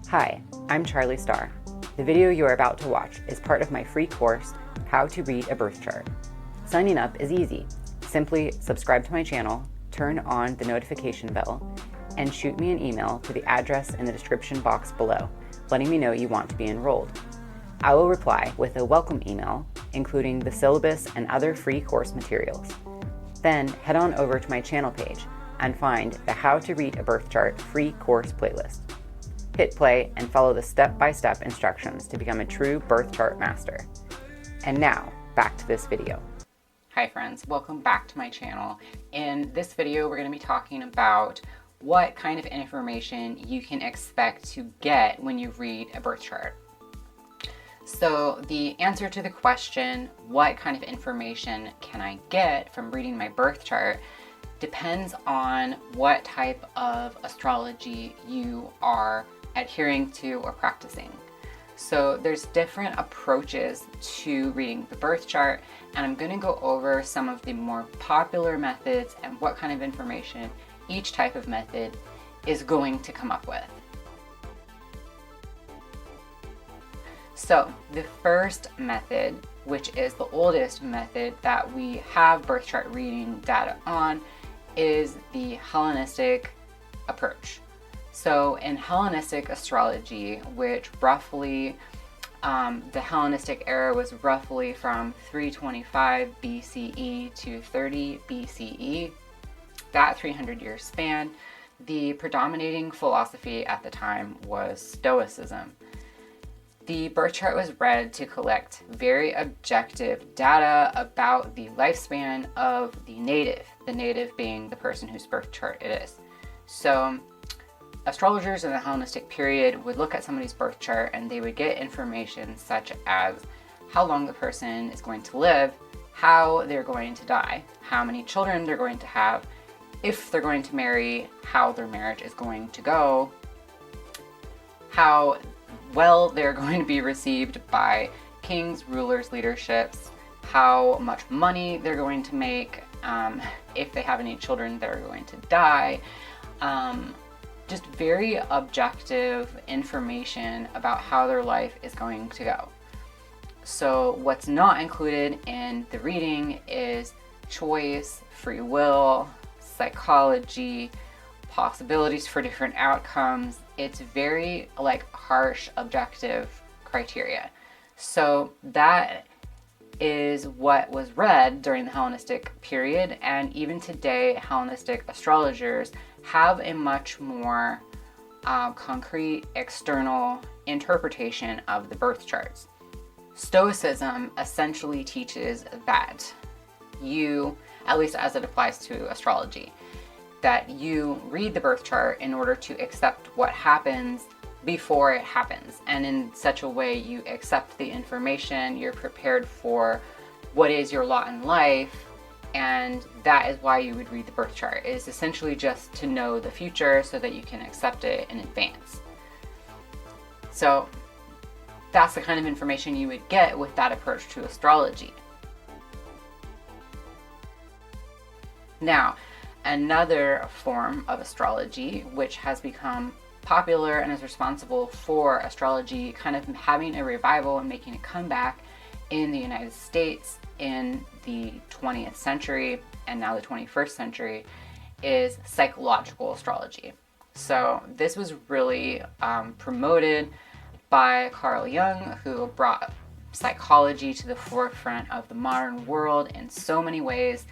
Hi, I'm Charlie Starr. The video you are about to watch is part of my free course, How to Read a Birth Chart. Signing up is easy. Simply subscribe to my channel, turn on the notification bell, and shoot me an email to the address in the description box below, letting me know you want to be enrolled. I will reply with a welcome email, including the syllabus and other free course materials. Then head on over to my channel page and find the How to Read a Birth Chart free course playlist. Hit play and follow the step-by-step instructions to become a true birth chart master. And now, back to this video. Hi friends, welcome back to my channel. In this video, we're going to be talking about what kind of information you can expect to get when you read a birth chart. So the answer to the question, what kind of information can I get from reading my birth chart, depends on what type of astrology you are adhering to or practicing. So there's different approaches to reading the birth chart, and I'm going to go over some of the more popular methods and what kind of information each type of method is going to come up with. So the first method, which is the oldest method that we have birth chart reading data on, is the Hellenistic approach. So in Hellenistic astrology, which roughly, the Hellenistic era was roughly from 325 BCE to 30 BCE, that 300-year span, the predominating philosophy at the time was Stoicism. The birth chart was read to collect very objective data about the lifespan of the native being the person whose birth chart it is. So astrologers in the Hellenistic period would look at somebody's birth chart and they would get information such as how long the person is going to live, how they're going to die, how many children they're going to have, if they're going to marry, how their marriage is going to go, how well they're going to be received by kings, rulers, leaderships, how much money they're going to make, if they have any children that are going to die, just very objective information about how their life is going to go. So what's not included in the reading is choice, free will, psychology, possibilities for different outcomes. It's very harsh objective criteria. So that is what was read during the Hellenistic period, and even today Hellenistic astrologers have a much more concrete external interpretation of the birth charts. Stoicism essentially teaches that you, at least as it applies to astrology, that you read the birth chart in order to accept what happens before it happens, and in such a way you accept the information, you're prepared for what is your lot in life, and that is why you would read the birth chart. It is essentially just to know the future so that you can accept it in advance. So that's the kind of information you would get with that approach to astrology. Now, another form of astrology which has become popular and is responsible for astrology kind of having a revival and making a comeback in the United States in the 20th century and now the 21st century is psychological astrology. So this was really promoted by Carl Jung, who brought psychology to the forefront of the modern world in so many ways.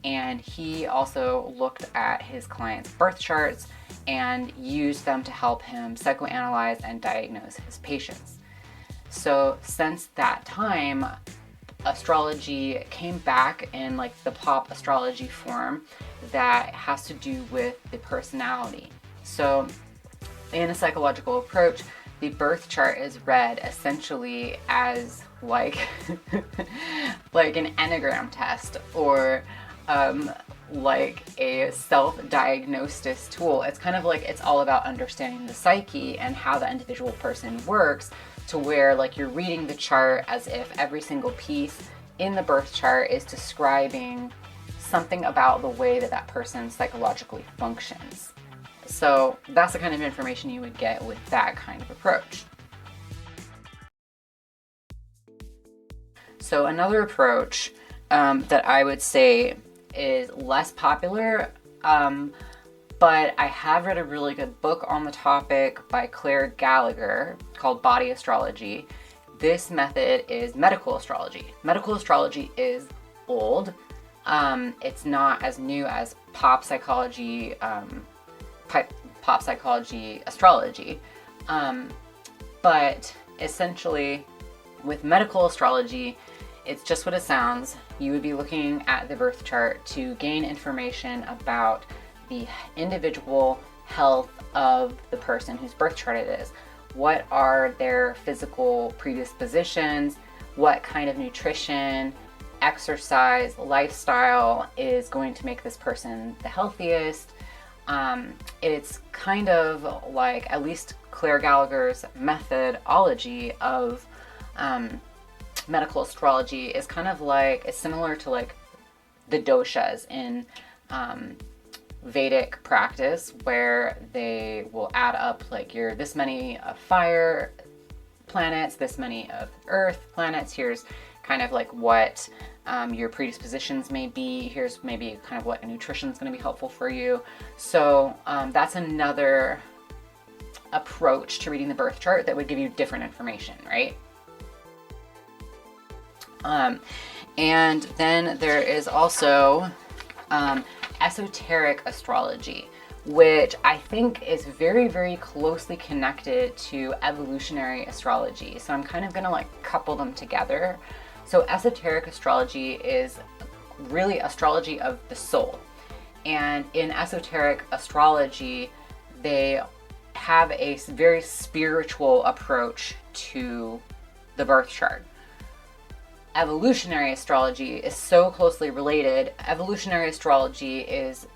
And he also looked at his clients' birth charts and used them to help him psychoanalyze and diagnose his patients. So since that time, astrology came back in the pop astrology form that has to do with the personality. So in a psychological approach, the birth chart is read essentially as like an Enneagram test, or like a self-diagnosis tool. It's kind of it's all about understanding the psyche and how the individual person works, to where you're reading the chart as if every single piece in the birth chart is describing something about the way that that person psychologically functions. So that's the kind of information you would get with that kind of approach. So another approach that I would say is less popular, but I have read a really good book on the topic by Claire Gallagher called Body Astrology. This method is medical astrology. Medical astrology is old. It's not as new as pop psychology astrology. But essentially, with medical astrology, it's just what it sounds. You would be looking at the birth chart to gain information about the individual health of the person whose birth chart it is. What are their physical predispositions? What kind of nutrition, exercise, lifestyle is going to make this person the healthiest? It's kind of like, at least Claire Gallagher's methodology of medical astrology is kind of like, it's similar to like the doshas in Vedic practice, where they will add up like you're this many of fire planets, this many of earth planets. Here's kind of like what your predispositions may be. Here's maybe kind of what nutrition is going to be helpful for you. So that's another approach to reading the birth chart that would give you different information, right? And then there is also esoteric astrology, which I think is very, very closely connected to evolutionary astrology. So I'm kind of going to like couple them together. So esoteric astrology is really astrology of the soul. And in esoteric astrology, they have a very spiritual approach to the birth chart. Evolutionary astrology is so closely related. Evolutionary astrology is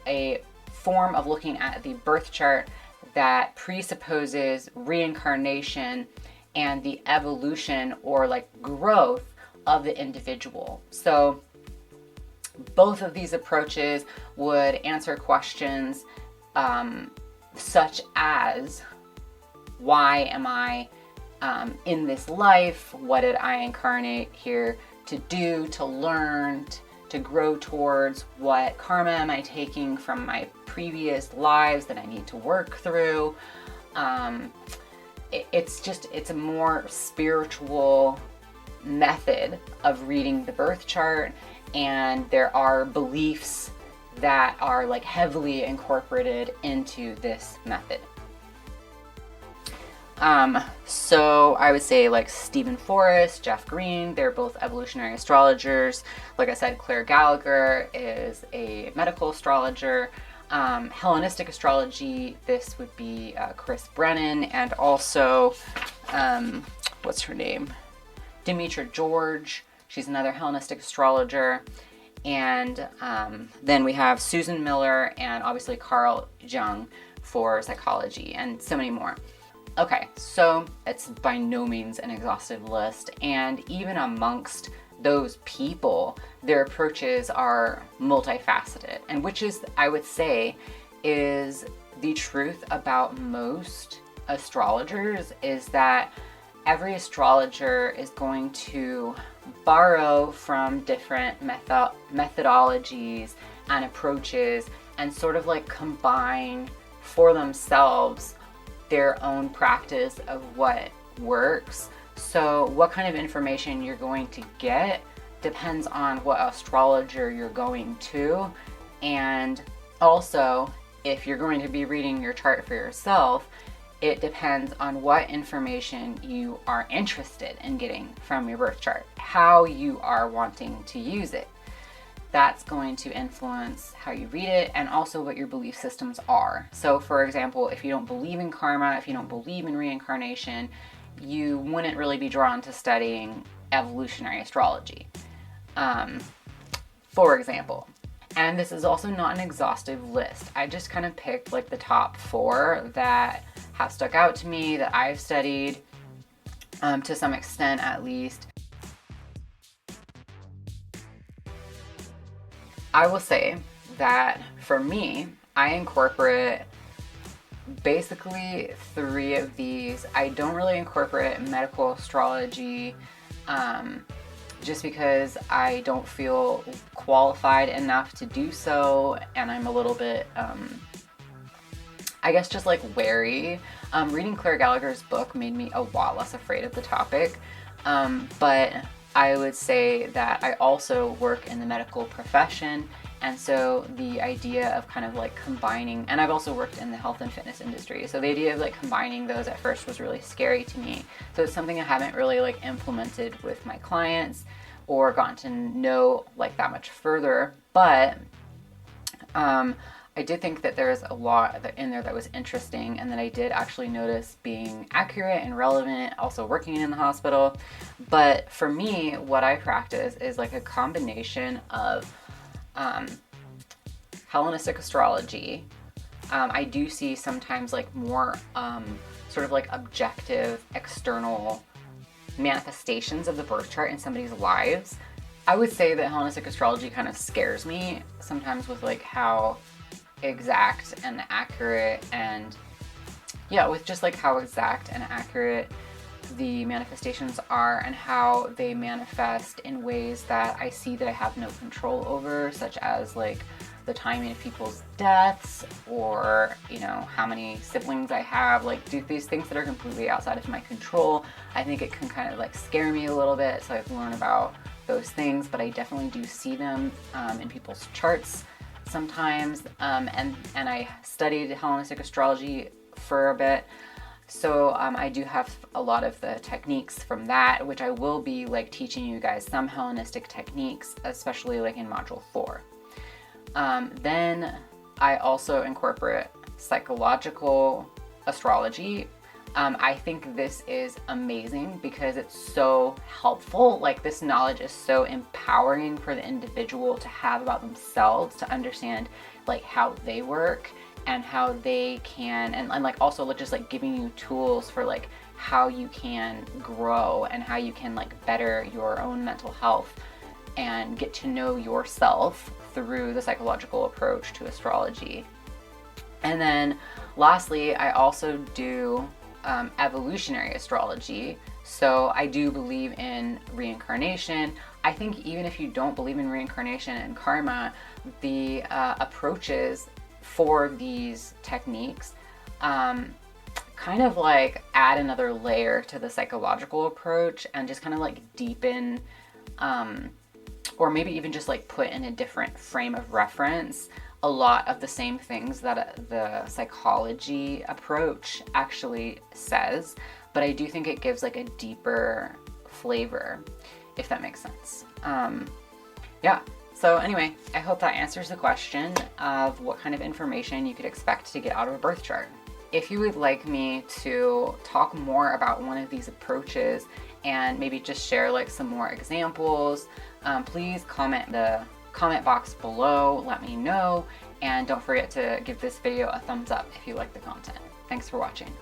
a form of looking at the birth chart that presupposes reincarnation and the evolution or like growth of the individual. So both of these approaches would answer questions such as, why am I in this life? What did I incarnate here to do, to learn, to grow towards? What karma am I taking from my previous lives that I need to work through? It's a more spiritual method of reading the birth chart, and there are beliefs that are like heavily incorporated into this method. So I would say like Stephen Forrest, Jeff Green, they're both evolutionary astrologers. Like I said, Claire Gallagher is a medical astrologer. Hellenistic astrology, this would be Chris Brennan, and also, what's her name? Demetra George. She's another Hellenistic astrologer. And then we have Susan Miller and obviously Carl Jung for psychology, and so many more. Okay, so it's by no means an exhaustive list, and even amongst those people, their approaches are multifaceted, and which is, I would say, is the truth about most astrologers, is that every astrologer is going to borrow from different methodologies and approaches and sort of like combine for themselves their own practice of what works. So what kind of information you're going to get depends on what astrologer you're going to, and also if you're going to be reading your chart for yourself, it depends on what information you are interested in getting from your birth chart, how you are wanting to use it. That's going to influence how you read it, and also what your belief systems are. So for example, if you don't believe in karma, if you don't believe in reincarnation, you wouldn't really be drawn to studying evolutionary astrology, for example. And this is also not an exhaustive list. I just kind of picked like the top 4 that have stuck out to me, that I've studied to some extent at least. I will say that for me, I incorporate basically 3 of these. I don't really incorporate medical astrology, just because I don't feel qualified enough to do so, and I'm a little bit, I guess, just like wary. Reading Claire Gallagher's book made me a lot less afraid of the topic, but I would say that I also work in the medical profession, and so the idea of kind of like combining, and I've also worked in the health and fitness industry, so the idea of like combining those at first was really scary to me. So it's something I haven't really like implemented with my clients or gotten to know like that much further, but I did think that there's a lot in there that was interesting and that I did actually notice being accurate and relevant, also working in the hospital. But for me, what I practice is like a combination of Hellenistic astrology. I do see sometimes like more sort of like objective external manifestations of the birth chart in somebody's lives. I would say that Hellenistic astrology kind of scares me sometimes with like how exact and accurate, and with just like how exact and accurate the manifestations are and how they manifest in ways that I see that I have no control over, such as like the timing of people's deaths, or how many siblings I have, like do these things that are completely outside of my control. I think it can kind of like scare me a little bit, so I've learned about those things, but I definitely do see them in people's charts sometimes, and I studied Hellenistic astrology for a bit, so I do have a lot of the techniques from that, which I will be like teaching you guys some Hellenistic techniques, especially like in module 4. Then I also incorporate psychological astrology. I think this is amazing because it's so helpful. Like, this knowledge is so empowering for the individual to have about themselves, to understand like how they work and how they can, and like also just like giving you tools for like how you can grow and how you can like better your own mental health and get to know yourself through the psychological approach to astrology. And then lastly, I also do evolutionary astrology. So I do believe in reincarnation. I think even if you don't believe in reincarnation and karma, the approaches for these techniques kind of like add another layer to the psychological approach and just kind of like deepen, or maybe even just like put in a different frame of reference a lot of the same things that the psychology approach actually says, but I do think it gives like a deeper flavor, if that makes sense. So anyway, I hope that answers the question of what kind of information you could expect to get out of a birth chart. If you would like me to talk more about one of these approaches and maybe just share like some more examples, please comment in the comment box below, let me know, and don't forget to give this video a thumbs up if you like the content. Thanks for watching.